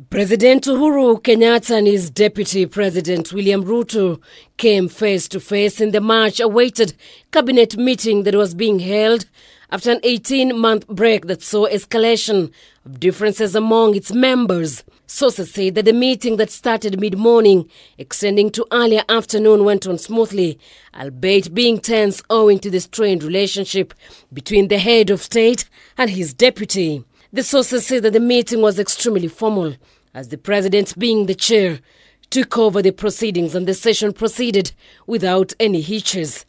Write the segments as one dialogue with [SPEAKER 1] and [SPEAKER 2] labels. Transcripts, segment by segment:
[SPEAKER 1] President Uhuru Kenyatta and his Deputy President William Ruto came face to face in the much-awaited cabinet meeting that was being held after an 18-month break that saw escalation of differences among its members. Sources say that the meeting that started mid-morning, extending to earlier afternoon, went on smoothly, albeit being tense owing to the strained relationship between the head of state and his deputy. The sources say that the meeting was extremely formal, as the president, being the chair, took over the proceedings and the session proceeded without any hitches.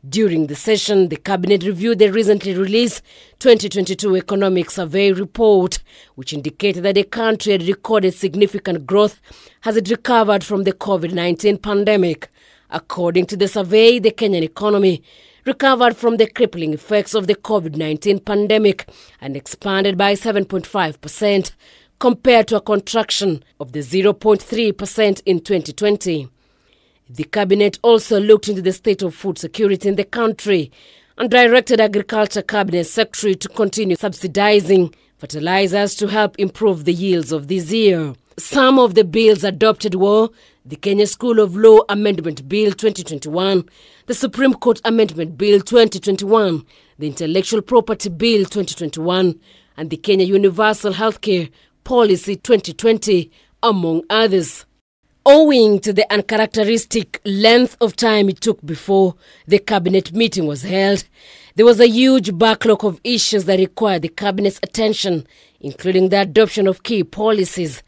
[SPEAKER 1] During the session, the cabinet reviewed the recently released 2022 Economic Survey report, which indicated that the country had recorded significant growth as it recovered from the COVID-19 pandemic. According to the survey, the Kenyan economy recovered from the crippling effects of the COVID-19 pandemic and expanded by 7.5% compared to a contraction of the 0.3% in 2020. The cabinet also looked into the state of food security in the country and directed Agriculture Cabinet Secretary to continue subsidizing fertilizers to help improve the yields of this year. Some of the bills adopted were the Kenya School of Law Amendment Bill 2021, the Supreme Court Amendment Bill 2021, the Intellectual Property Bill 2021, and the Kenya Universal Healthcare Policy 2020, among others. Owing to the uncharacteristic length of time it took before the cabinet meeting was held, there was a huge backlog of issues that required the cabinet's attention, including the adoption of key policies,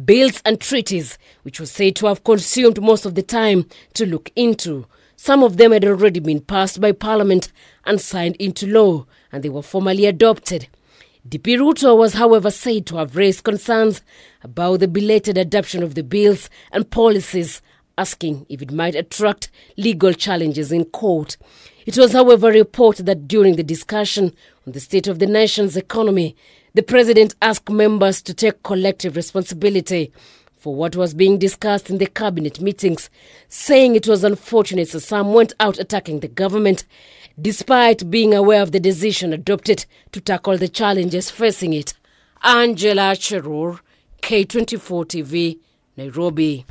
[SPEAKER 1] bills and treaties, which was said to have consumed most of the time to look into. Some of them had already been passed by Parliament and signed into law, and they were formally adopted. DP Ruto was, however, said to have raised concerns about the belated adoption of the bills and policies, asking if it might attract legal challenges in court. It was, however, reported that during the discussion on the state of the nation's economy, the president asked members to take collective responsibility for what was being discussed in the cabinet meetings, saying it was unfortunate that some went out attacking the government, despite being aware of the decision adopted to tackle the challenges facing it. Angela Cherur, K24 TV, Nairobi.